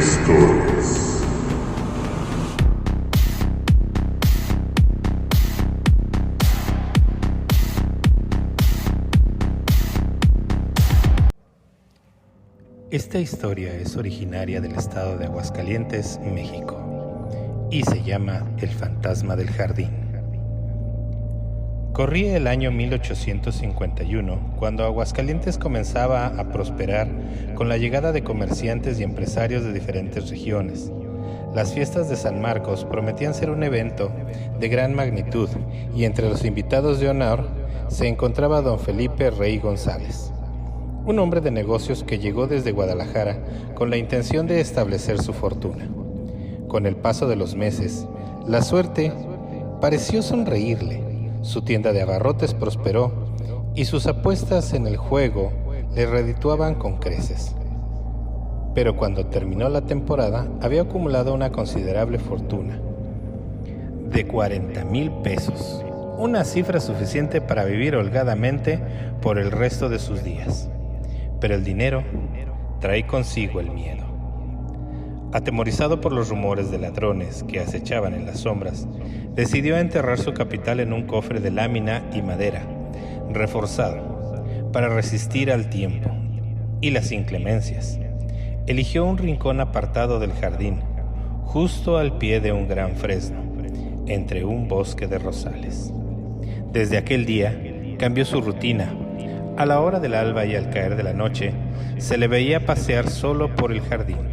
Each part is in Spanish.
Historias. Esta historia es originaria del estado de Aguascalientes, México, y se llama El fantasma del jardín. Corría el año 1851, cuando Aguascalientes comenzaba a prosperar con la llegada de comerciantes y empresarios de diferentes regiones. Las fiestas de San Marcos prometían ser un evento de gran magnitud, y entre los invitados de honor se encontraba don Felipe Rey González, un hombre de negocios que llegó desde Guadalajara con la intención de establecer su fortuna. Con el paso de los meses, la suerte pareció sonreírle. Su tienda de abarrotes prosperó y sus apuestas en el juego le redituaban con creces. Pero cuando terminó la temporada, había acumulado una considerable fortuna de 40,000 pesos, una cifra suficiente para vivir holgadamente por el resto de sus días. Pero el dinero trae consigo el miedo. Atemorizado por los rumores de ladrones que acechaban en las sombras, decidió enterrar su capital en un cofre de lámina y madera, reforzado, para resistir al tiempo y las inclemencias. Eligió un rincón apartado del jardín, justo al pie de un gran fresno, entre un bosque de rosales. Desde aquel día cambió su rutina. A la hora del alba y al caer de la noche, se le veía pasear solo por el jardín,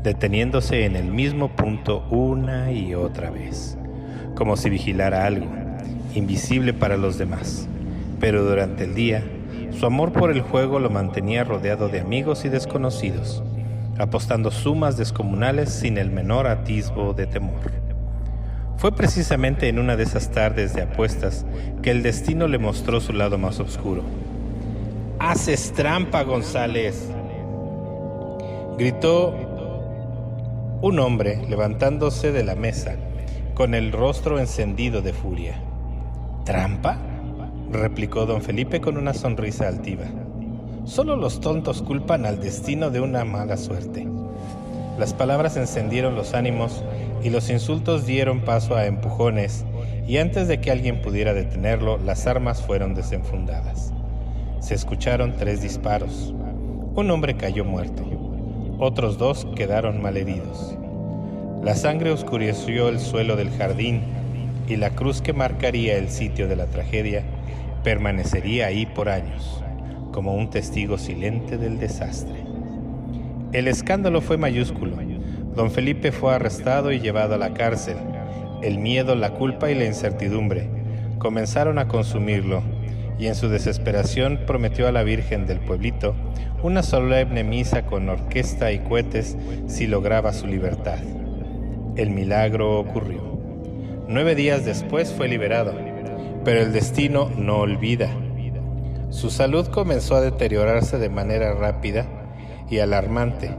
deteniéndose en el mismo punto una y otra vez, como si vigilara algo, invisible para los demás. Pero durante el día, su amor por el juego lo mantenía rodeado de amigos y desconocidos, apostando sumas descomunales sin el menor atisbo de temor. Fue precisamente en una de esas tardes de apuestas que el destino le mostró su lado más oscuro. ¡Haces trampa, González!, gritó un hombre levantándose de la mesa con el rostro encendido de furia. ¿Trampa?, replicó don Felipe con una sonrisa altiva. Solo los tontos culpan al destino de una mala suerte. Las palabras encendieron los ánimos y los insultos dieron paso a empujones, y antes de que alguien pudiera detenerlo, las armas fueron desenfundadas. Se escucharon 3 disparos. Un hombre cayó muerto. Otros 2 quedaron malheridos. La sangre oscureció el suelo del jardín, y la cruz que marcaría el sitio de la tragedia permanecería ahí por años, como un testigo silente del desastre. El escándalo fue mayúsculo. Don Felipe fue arrestado y llevado a la cárcel. El miedo, la culpa y la incertidumbre comenzaron a consumirlo, y en su desesperación prometió a la Virgen del pueblito una solemne misa con orquesta y cohetes si lograba su libertad. El milagro ocurrió. 9 días después fue liberado, pero el destino no olvida. Su salud comenzó a deteriorarse de manera rápida y alarmante.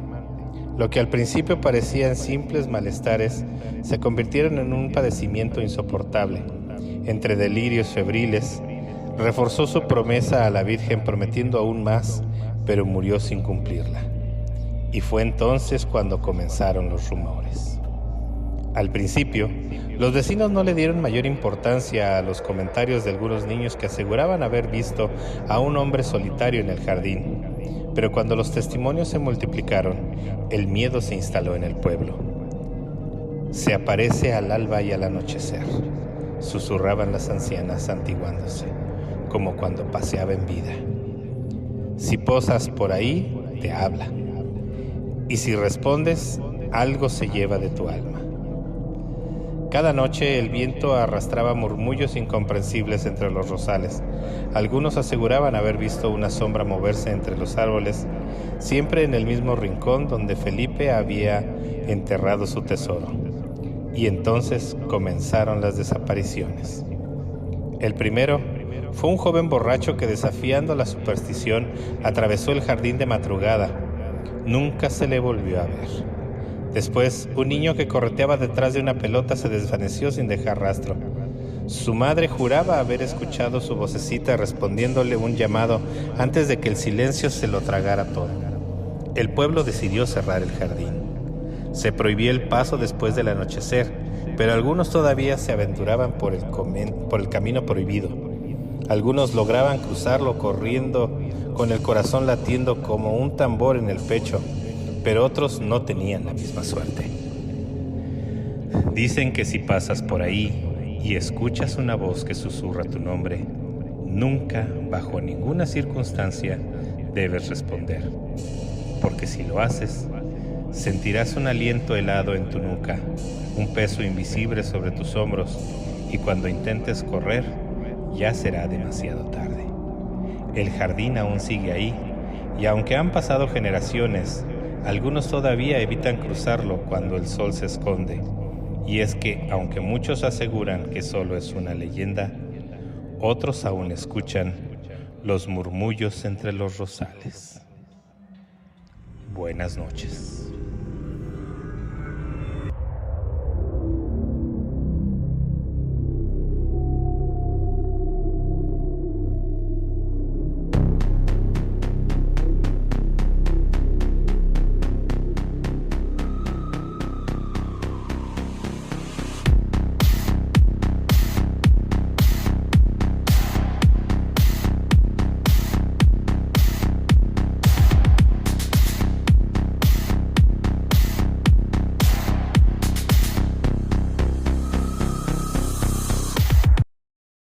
Lo que al principio parecían simples malestares se convirtieron en un padecimiento insoportable. Entre delirios febriles, reforzó su promesa a la Virgen prometiendo aún más, pero murió sin cumplirla. Y fue entonces cuando comenzaron los rumores. Al principio, los vecinos no le dieron mayor importancia a los comentarios de algunos niños que aseguraban haber visto a un hombre solitario en el jardín. Pero cuando los testimonios se multiplicaron, el miedo se instaló en el pueblo. Se aparece al alba y al anochecer, susurraban las ancianas santiguándose, como cuando paseaba en vida. Si posas por ahí, te habla. Y si respondes, algo se lleva de tu alma. Cada noche el viento arrastraba murmullos incomprensibles entre los rosales. Algunos aseguraban haber visto una sombra moverse entre los árboles, siempre en el mismo rincón donde Felipe había enterrado su tesoro. Y entonces comenzaron las desapariciones. El primero fue un joven borracho que, desafiando la superstición, atravesó el jardín de madrugada. Nunca se le volvió a ver. Después, un niño que correteaba detrás de una pelota se desvaneció sin dejar rastro. Su madre juraba haber escuchado su vocecita respondiéndole un llamado antes de que el silencio se lo tragara todo. El pueblo decidió cerrar el jardín. Se prohibía el paso después del anochecer, pero algunos todavía se aventuraban por el camino prohibido. Algunos lograban cruzarlo corriendo con el corazón latiendo como un tambor en el pecho, pero otros no tenían la misma suerte. Dicen que si pasas por ahí y escuchas una voz que susurra tu nombre, nunca, bajo ninguna circunstancia, debes responder, porque si lo haces, sentirás un aliento helado en tu nuca, un peso invisible sobre tus hombros, y cuando intentes correr, ya será demasiado tarde. El jardín aún sigue ahí, y aunque han pasado generaciones, algunos todavía evitan cruzarlo cuando el sol se esconde. Y es que, aunque muchos aseguran que solo es una leyenda, otros aún escuchan los murmullos entre los rosales. Buenas noches.